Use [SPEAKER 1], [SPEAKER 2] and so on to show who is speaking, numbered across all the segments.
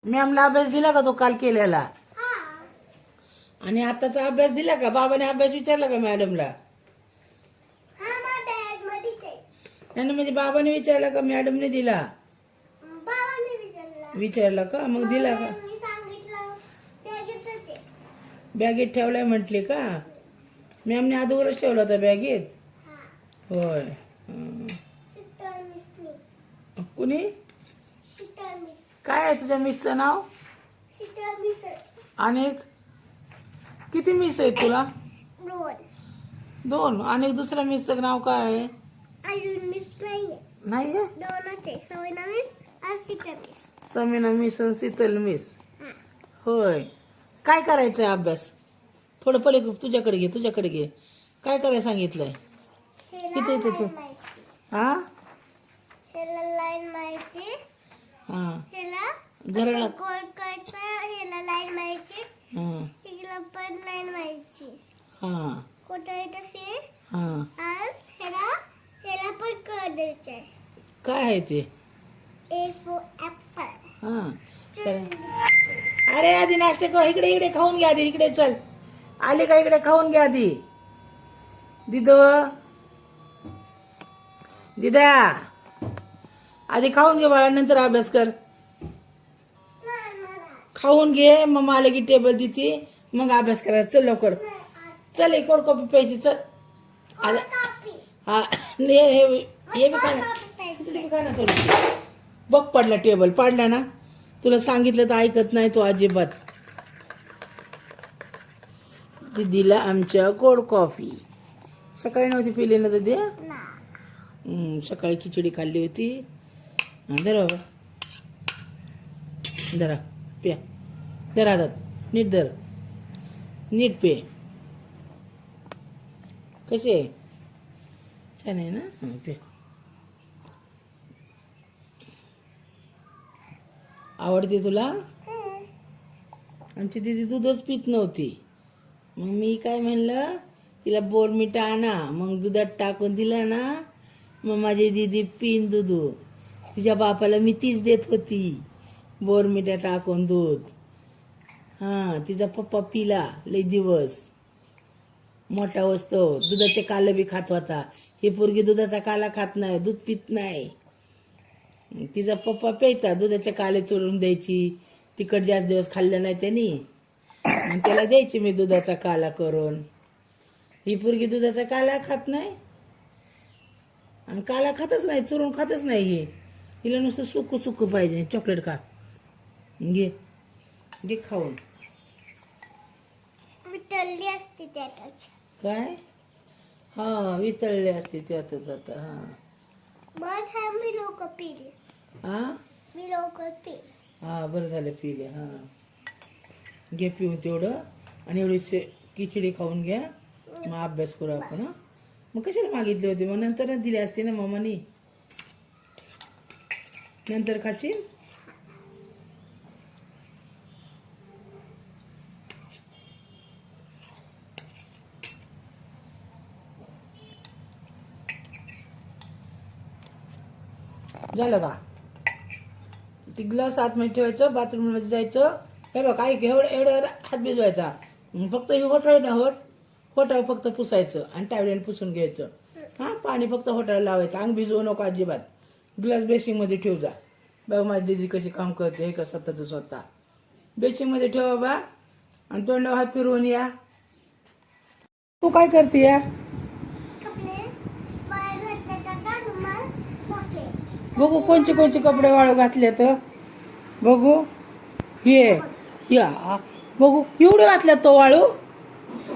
[SPEAKER 1] मॅमला अभ्यास दिला का तो काल केलेला? आणि आताचा अभ्यास दिला का? बाबाने अभ्यास विचारला का मॅडमला? नाही म्हणजे बाबाने विचारला का मॅडमने दिला? विचारला का? मग दिला का? बॅगेत ठेवलाय म्हटले का? मॅमने अगोदरच ठेवला होता बॅगेत. होय. कुणी? काय आहे तुझ्या मिसचं नाव? आणि किती मिस आहेत तुला? दोन. आणि दुसऱ्या मिसचं नाव काय आहे? नाही आहे. समीना मिस आणि शीतल मिस. होय. काय करायचंय अभ्यास? थोडं पहिले तुझ्याकडे घे. काय करायला सांगितलंय? इथे तू. हा हा घराला हा काय आहे ते? हा अरे आधी नाश्ता कर. इकडे खाऊन घ्या आधी. इकडे चल. आले का? इकडे खाऊन घ्या आधी. दिदा आधी खाऊन घे बाळा, नंतर अभ्यास कर. खाऊन घे, मग आले की टेबल देते, मग अभ्यास करायचा. चल लवकर चल. एक कोल्ड कॉफी प्यायची. चल. हा हे बी काय ना थोडी. बघ पडला टेबल. पाडला ना. तुला सांगितलं तर ऐकत नाही तो अजिबात. दिदीला आमच्या कोल्ड कॉफी सकाळी नव्हती पिली ना दे. सकाळी खिचडी खाल्ली होती. धरा धरा प्या. धरा हातात. नीट धर. नीट पे. कशी आहे? छान आहे ना? पे. आवडते तुला? आमची दीदी दूधच पित नव्हती. मग मी काय म्हणलं, तिला बोर्नव्हिटा आणा. मग दुधात टाकून दिला ना, मग माझी दीदी पिन दूध. तिच्या बापाला मी तीच देत होती, बोर्नव्हिटा टाकून दूध. हा तिचा पप्पा पिला लई दिवस. मोठा वस्तू दुधाचे काल बी खात होता. ही पोरगी दुधाचा काला खात नाही, दूध पित नाही. तिचा पप्पा प्यायचा, दुधाचे काले चोरून द्यायची. तिखट जास्त दिवस खाल्लं नाही त्यांनी, मग त्याला द्यायची मी दुधाचा काला करून. ही पोरगी दुधाचा काला खात नाही आणि काला खातच नाही, चोरून खातच नाही. हिला नुसतं सुकू सुकू पाहिजे. चॉकलेट खा. घे घे खाऊन.
[SPEAKER 2] वितळली असते त्यातच.
[SPEAKER 1] काय? हा वितळले असते त्यातच आता. हा
[SPEAKER 2] बस मी लोक पिले. मी लवकर पी.
[SPEAKER 1] हा बरं झालं पिले. हा घे पिऊ तेवढं. आणि एवढी खिचडी खाऊन घ्या. मग अभ्यास करू आपण. हा मग कशाला मागितली होती? मग नंतर दिली असते ना मामानी. नंतर खाशील. झालं का? ती ग्लास आतमध्ये ठेवायचं, बाथरूम मध्ये जायचं. हे बघ काय एवढं हात भिजवायचा. फक्त हे होटाळ ना होटाळ फक्त पुसायचं आणि टावल्याने पुसून घ्यायचं. हा पाणी फक्त होटाळा लावायचं. अंग भिजवू नको अजिबात. ग्लास बेसिंग मध्ये ठेव जा. बघ माझी दिदी कशी काम करते. हे का स्वतःचं स्वतः बेसिंग मध्ये ठेवा बा. आणि तोंडावर हात फिरवून या. तू काय करते या? बघू कोणचे कपडे वाळू घातले तर. बघू हे या बघू एवढं घातल्यात तो वाळू.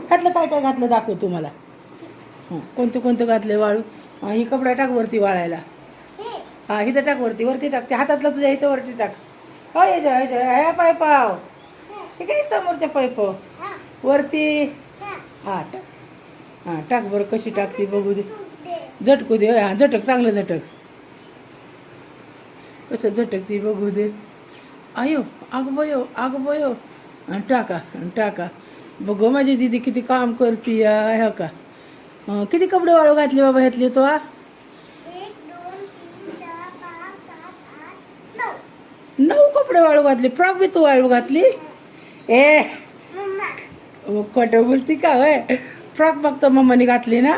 [SPEAKER 1] ह्यातलं काय काय घातलं दाखव तुम्हाला. कोणते घातले वाळू. ही कपडा टाक वरती वाळायला. हा इथं टाक वरती टाक. त्या हातातला तुझ्या इथं वरती टाक. हो ह्या पायपाव. हे काय समोरच्या पाईप वरती. हा टाक. हा टाक बरं. कशी टाकते बघू दे. झटकू दे. हा झटक चांगलं झटक. कसं झटकते बघू दे. आयो अग बयो. टाका. बघ माझी दीदी किती काम करते या का. किती कपडे वाळू घातले बाबा ह्यातले तो.
[SPEAKER 2] 1 2 3 4 5 6 8 9.
[SPEAKER 1] 9 कपडे कपडे वाळू घातली, फ्रॉक बी तू वाळू घातली. ए
[SPEAKER 2] मम्मा
[SPEAKER 1] खोटं बोलती का होय? फ्रॉक फक्त मम्माने घातली ना,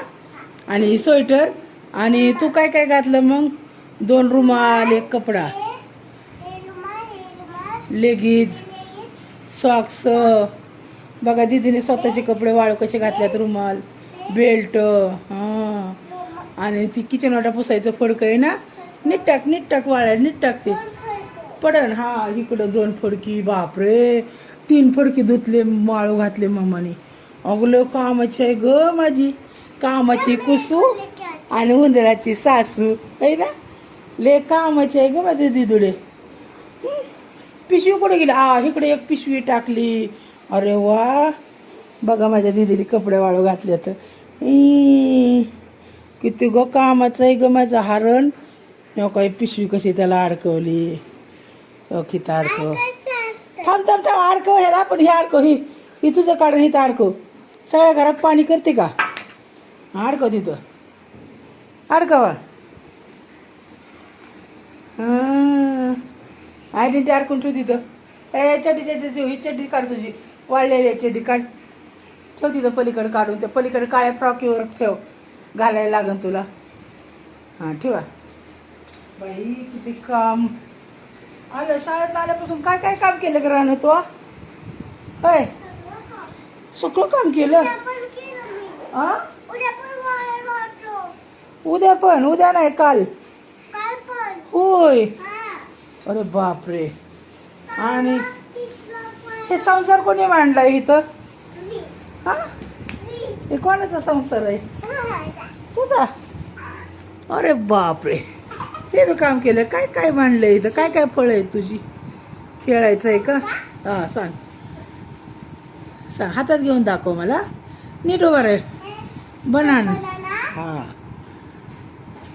[SPEAKER 1] आणि स्वेटर. आणि तू काय काय घातलं मग? 2 रुमाल, 1 कपडा,
[SPEAKER 2] हे रुमाल
[SPEAKER 1] लेगीज, सॉक्स. बघा दीदीने स्वतःचे कपडे वाळू कसे घातल्यात. रुमाल, बेल्ट. हां, आणि ती किचन वाटा पुसायचं फडकं आहे ना, नीट टाक वाळाय, नीट टाक ते पडन. हा इकडं 2 फडकी. बापरे 3 फडकी धुतले, वाळू घातले मम्माने. अगलं कामाची आहे ग माझी, कामाची कुसू आणि उंदराची सासू आहे ना. ले कामाची आहे ग माझी दिदुडे. पिशवी कुठे गेली? इकडे 1 पिशवी टाकली. अरे वा, बघा माझ्या दिदीने कपडे वाळू घातले तर. किती ग कामाचं आहे ग माझं हारण. काही पिशवी कशी त्याला अडकवली. किती अडकव. थांब अडकव ह्याला. पण हे अडकव, ही तुझं काढून इथं अडकव. सगळ्या घरात पाणी करते का? अडकव तिथं, अडकवा. आयडेंटिटी अडकून ठेव तिथं. चड्डी ही चड्डी काढ तुझी, वाळलेली चड्डी काढ, ठेव तिथं पलीकडे काढून. त्या पलीकडे काळ्या फ्रॉकीवर ठेव, घालायला लागन तुला. हां ठेवा. बाई किती काम आलं. शाळेत आल्यापासून काय काय काम केलं राहणं तो? होय, सगळं काम केलं. उद्या पण? उद्या नाही, काल. होय. अरे बापरे. आणि हे संसार कोणी मांडलाय इथं? हा, हे कोणाचा संसार आहे? तुझा? अरे बापरे, हे बी काम केलं. काय काय मांडलंय इथं? काय काय फळ आहे तुझी? खेळायचं आहे का? हा सांग, हातात घेऊन दाखव मला. नीट उभा रे. बनाना. हा,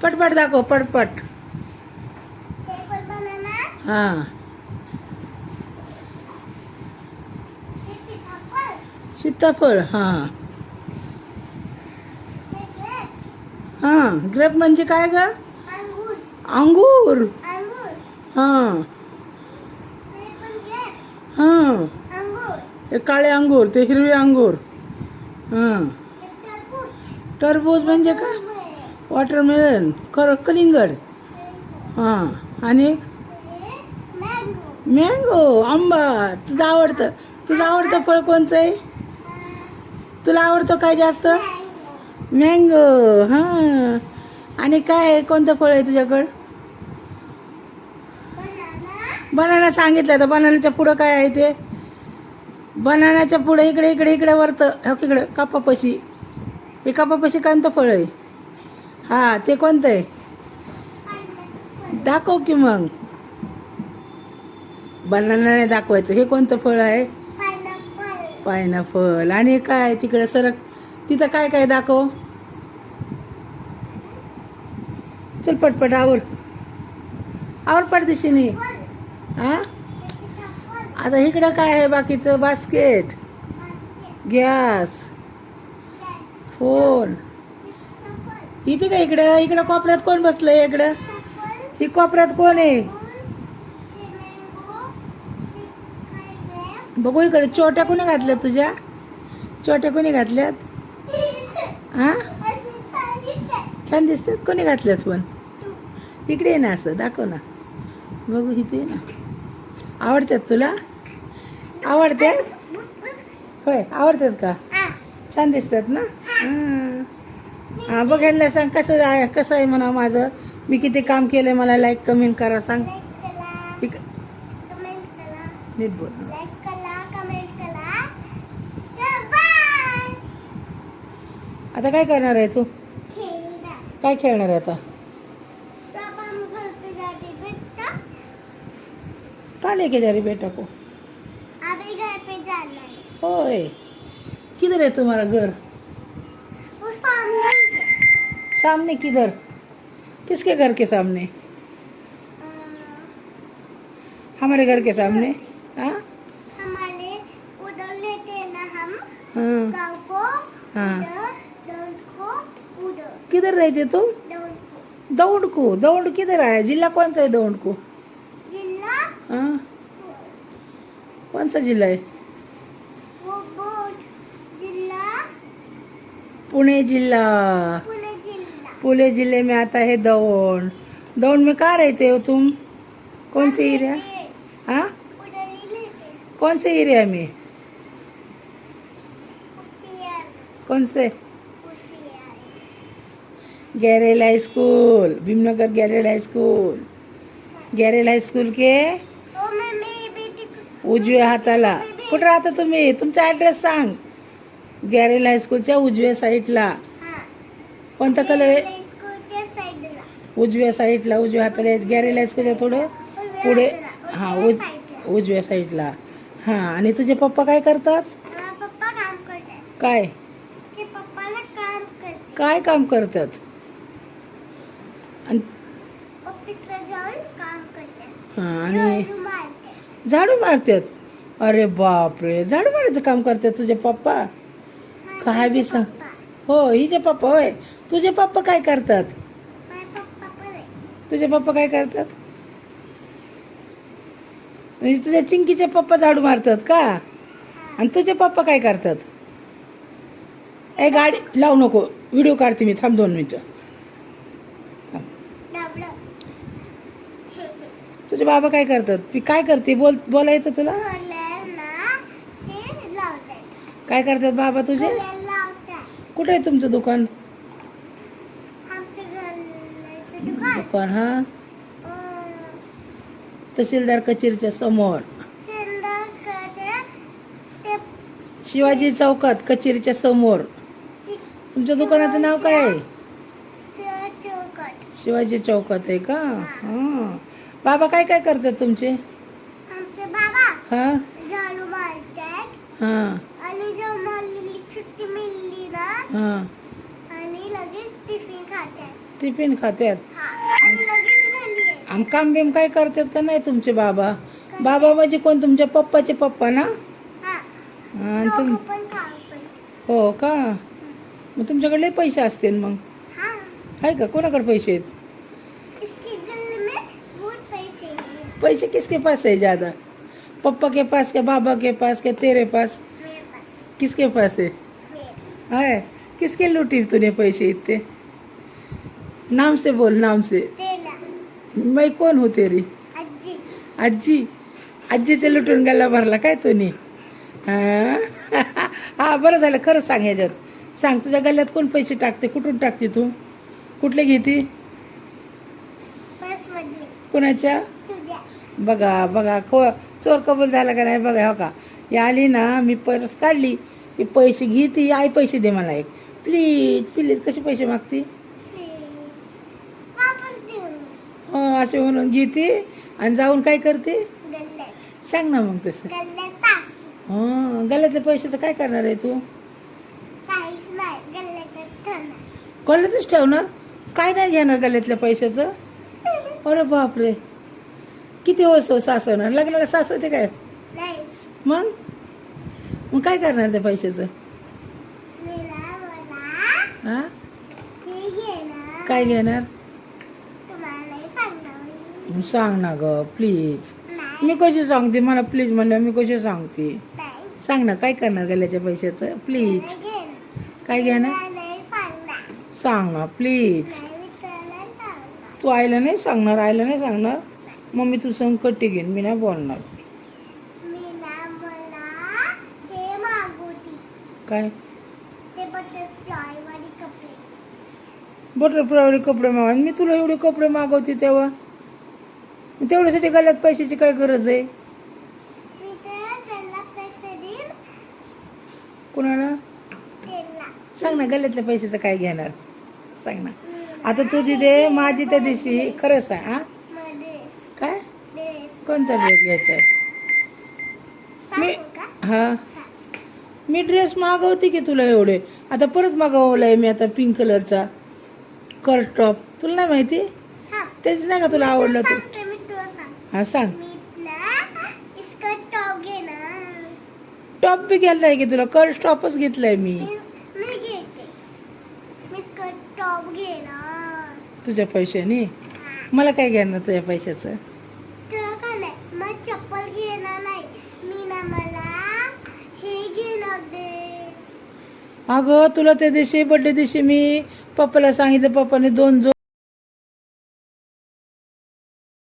[SPEAKER 1] पटपट दाखव, पटपट. हा, सीताफळ. हा हा, ग्रेप म्हणजे काय ग? अंगूर. हा हा, हे काळे अंगूर, ते हिरवे अंगूर. हा, टरबूज म्हणजे काय? वॉटरमेलन, कलिंगड. हा, आणि मँगो, आंबा. तुझं आवडतं फळ कोणचं आहे? तुला आवडतं काय जास्त? मँगो. हा, आणि काय कोणतं फळ आहे तुझ्याकडं? बनाना सांगितलं तर. बनानाच्या पुढं काय आहे ते? बनानाच्या पुढे इकडे इकडे इकडे वरतं, इकडे कापापाशी. हे कापापाशी कोणतं फळ आहे? हा, ते कोणतं आहे? दाखव की मग. बनाना नाही दाखवायचं. हे कोणतं फळ आहे? पायनॅपल. आणि काय तिकडे सरक, तिथं काय काय दाखव. चल पटपट आवर, पडदिशीने. हा, आता इकडं काय आहे बाकीचं? Basket, gas, phone. इथे का इकडं? इकडं कोपऱ्यात कोण बसलंय? इकडं ही कोपऱ्यात कोण आहे? बघू इकडे. चोट्या कोणी घातल्यात तुझ्या? चोट्या कोणी घातल्यात? हा, छान दिसतात. कोणी घातल्यात पण? इकडे ये ना, असं दाखव ना, बघू. इथे ना. आवडतात तुला? आवडतात? होय, आवडतात का? छान दिसतात ना. हा, बघायला सांग कसं आहे म्हणा माझं. मी किती काम केलंय, मला लाईक कमेंट करा. सांग नीट बोल. आता काय करणार आहे तू? काय खेळणार आहे आता? का लेके जा रही बेटा को?
[SPEAKER 2] अभी घर पे जाना है।
[SPEAKER 1] ओए, किधर है तुम्हारा घर?
[SPEAKER 2] वो सामने ही है।
[SPEAKER 1] सामने किधर? किसके घर के सामने? हमारे घर के सामने। हाँ,
[SPEAKER 2] हमारे उधर लेते हैं ना हम
[SPEAKER 1] हाँ
[SPEAKER 2] गाँव को।
[SPEAKER 1] हाँ।
[SPEAKER 2] उधर दौड़ को उधर
[SPEAKER 1] किधर रहते तुम?
[SPEAKER 2] दौड़ को
[SPEAKER 1] दौंड किधर आया? जिला कौन सा है दौंड को?
[SPEAKER 2] जिला
[SPEAKER 1] हाँ, कोणता जिल्हा है?
[SPEAKER 2] वो बोर्ड जिला
[SPEAKER 1] पुणे जिला।
[SPEAKER 2] पुणे जिला
[SPEAKER 1] पुणे जिले में आता है दौंड। दौंड में कहाँ रहते हो तुम? कौन से एरिया? हाँ,
[SPEAKER 2] उडली लेते
[SPEAKER 1] कौन से एरिया में?
[SPEAKER 2] उस्तियार
[SPEAKER 1] कौन से?
[SPEAKER 2] उस्तियार
[SPEAKER 1] गॅरेल हायस्कूल, भीमनगर गॅरेल हायस्कूल। गॅरेल हायस्कूल के
[SPEAKER 2] ओ मम्मी बेटी
[SPEAKER 1] उजव्या हाताला। कुठं राहता तुम्ही? तुमचा ऍड्रेस सांग. गॅरेल हायस्कूलच्या उजव्या साईडला.
[SPEAKER 2] हां
[SPEAKER 1] कोणता कलर आहे?
[SPEAKER 2] स्कूलच्या साईडला
[SPEAKER 1] उजव्या साईडला, उजव्या हाताला आहे. गॅरेल हायस्कूलच्या थोडं पुढे. हां, उजव्या साईडला. हां, आणि तुझे पप्पा काय करतात?
[SPEAKER 2] पप्पा काम करतात
[SPEAKER 1] काय
[SPEAKER 2] ते पप्पाला काम करते
[SPEAKER 1] काय काम करतात? आणि
[SPEAKER 2] ऑफिसला जाऊन काम करतात
[SPEAKER 1] हां, आणि
[SPEAKER 2] झाडू मारते
[SPEAKER 1] झाडू मारतात. अरे बापरे, झाडू मारायचं काम करतात तुझे पप्पा? काय बी सांग.
[SPEAKER 2] पप्पा
[SPEAKER 1] हो, हिचे पप्पा होय. तुझे पप्पा काय करतात?
[SPEAKER 2] माझे पप्पा पण आहे
[SPEAKER 1] तुझे पप्पा काय करतात? म्हणजे तुझ्या चिंकीचे पप्पा झाडू मारतात का? आणि तुझे पप्पा काय करतात? ए गाडी लावू नको, व्हिडिओ काढते मी. थांब 2 मिनिटं.
[SPEAKER 2] डाबलं
[SPEAKER 1] तुझे बाबा काय करतात? मी काय करते? बोला येतं तुला?
[SPEAKER 2] घरला ते लावतात
[SPEAKER 1] काय करतात बाबा तुझे?
[SPEAKER 2] लावतात
[SPEAKER 1] कुठे आहे तुमचं दुकान?
[SPEAKER 2] आमच्या घरचं दुकान
[SPEAKER 1] दुकान हा तहसीलदार कचेरीच्या समोर,
[SPEAKER 2] संध्याकाळच्या ते
[SPEAKER 1] शिवाजी चौकात कचेरीच्या समोर. तुमच्या दुकानाचं नाव काय आहे?
[SPEAKER 2] चौकट
[SPEAKER 1] शिवाजी चौकात आहे का? हां. बाबा काय काय करतात तुमचे?
[SPEAKER 2] आमचे बाबा
[SPEAKER 1] हा
[SPEAKER 2] झाडू मारतात
[SPEAKER 1] हां
[SPEAKER 2] आणि जेव्हा मला सुट्टी मिळली ना
[SPEAKER 1] हां.
[SPEAKER 2] आणि लगेच टिफिन खातात
[SPEAKER 1] टिफिन खात्यात.
[SPEAKER 2] आणि लगेच घरी आहे
[SPEAKER 1] आणि काम बिम काय करतात का नाही तुमचे बाबा? बाबा म्हणजे कोण? तुमच्या पप्पाचे पप्पा ना?
[SPEAKER 2] हा
[SPEAKER 1] आणि तुम
[SPEAKER 2] लोकं पण काम करतात
[SPEAKER 1] हो का? मग तुमच्याकडे लय पैसे असतील मग,
[SPEAKER 2] हाँ
[SPEAKER 1] आहे का? कोणाकडे पैसे आहेत?
[SPEAKER 2] इसके गले में बहुत पैसे हैं
[SPEAKER 1] पैसे किसके पास है ज़्यादा? पप्पा के पास क्या, बाबा के पास क्या, तेरे पास?
[SPEAKER 2] मेरे पास
[SPEAKER 1] किसके पास है?
[SPEAKER 2] मेरे
[SPEAKER 1] है? किसके लूटी तूने पैसे इतने? नाम से बोल, नाम से.
[SPEAKER 2] तेला
[SPEAKER 1] मैं कौन हूँ तेरी?
[SPEAKER 2] आजी
[SPEAKER 1] आजी. आजीचे लुटून गल्ला भरला काय तुम्ही? हां. हा, बरं झालं. खरं सांग. ह्याच्यात सांग, तुझ्या गल्ल्यात कोण पैसे टाकते? कुठून टाकते तू? कुठले घेते?
[SPEAKER 2] बस मधली
[SPEAKER 1] कोणाच्या?
[SPEAKER 2] तुझ्या
[SPEAKER 1] बघा बघा, चोर कबूल झाला का नाही बघा. हो का, ही आली ना, मी पर्स काढली की पैसे घेते. आई पैसे दे मला एक, प्लीज प्लीज. कसे पैसे मागते?
[SPEAKER 2] वापस देऊन
[SPEAKER 1] हो, असे म्हणून घेते आणि जाऊन काय करते?
[SPEAKER 2] गल्ल्यात
[SPEAKER 1] सांग ना मग तसं.
[SPEAKER 2] गल्ल्यात टाक
[SPEAKER 1] हां, गल्ल्यातल्या पैशाचं काय करणार आहे तू?
[SPEAKER 2] काहीच नाही गल्ल्यात ठेवणार
[SPEAKER 1] गल्ल्यातच ठेवणार? काय नाही घेणार गल्ल्यातल्या पैशाचं? अरे बापरे, किती हो सासवणार? लग्नाला सासवते काय?
[SPEAKER 2] नाही
[SPEAKER 1] मग मग काय करणार त्या पैशाचं?
[SPEAKER 2] मला
[SPEAKER 1] हां,
[SPEAKER 2] हे घे ना
[SPEAKER 1] काय घेणार?
[SPEAKER 2] तुम्हाला नाही सांगणार
[SPEAKER 1] सांग ना ग प्लीज.
[SPEAKER 2] नाही
[SPEAKER 1] मी कशी सांगते? मला प्लीज म्हणलं मी कशी सांगते?
[SPEAKER 2] नाही
[SPEAKER 1] सांग ना, काय करणार गल्ल्याच्या पैशाचं? प्लीज.
[SPEAKER 2] घे ना
[SPEAKER 1] काय घेणार?
[SPEAKER 2] मला नाही सांगणार
[SPEAKER 1] सांग ना प्लीज.
[SPEAKER 2] नाही मी तुला नाही सांगणार
[SPEAKER 1] तू आईला नाही सांगणार? आईला नाही सांगणार? मग मी तू संकटी घेईन, मी नाही बोलणार.
[SPEAKER 2] मी ना मला हे मागवती
[SPEAKER 1] काय?
[SPEAKER 2] ते बटरफ्लाय वाली कपडे
[SPEAKER 1] बटरफ्लायवाले कपडे माग. मी तुला एवढे कपडे मागवते तेव्हा तेवढ्यासाठी गल्ल्यात पैशाची काय गरज आहे?
[SPEAKER 2] मी तर त्यांना पैसे देईन
[SPEAKER 1] कुणाला?
[SPEAKER 2] त्यांना
[SPEAKER 1] सांग ना, गल्ल्यातल्या पैशाचं काय घेणार? सांग ना. आता तू तिथे माझी त्या दिवशी खरं सांग. हा,
[SPEAKER 2] मध्ये
[SPEAKER 1] काय?
[SPEAKER 2] ड्रेस
[SPEAKER 1] कोणता ड्रेस घ्यायचा आहे? मी
[SPEAKER 2] सांगू का
[SPEAKER 1] हा, मी ड्रेस मागवते की तुला एवढे. आता परत मागवलाय मी आता पिंक कलरचा कर्ट टॉप. तुला नाही माहिती?
[SPEAKER 2] हा
[SPEAKER 1] तेच नाही का तुला आवडलं तू?
[SPEAKER 2] सांगते मी तुला सांग
[SPEAKER 1] हा सांग.
[SPEAKER 2] मी ना इसका टॉप घे ना
[SPEAKER 1] टॉप बी घेतलाय की तुला? कर्ट टॉपच घेतलाय मी.
[SPEAKER 2] मी घेते मी इसका टॉप घे ना
[SPEAKER 1] तुझ्या पैशाने? मला काय घेणार तुझ्या पैशाचं?
[SPEAKER 2] तुला का नाही मग चप्पल घेणार नाही मी ना
[SPEAKER 1] अगं तुला त्या दिवशी बर्थडे दिवशी मी पप्पाला सांगितलं, पप्पाने 2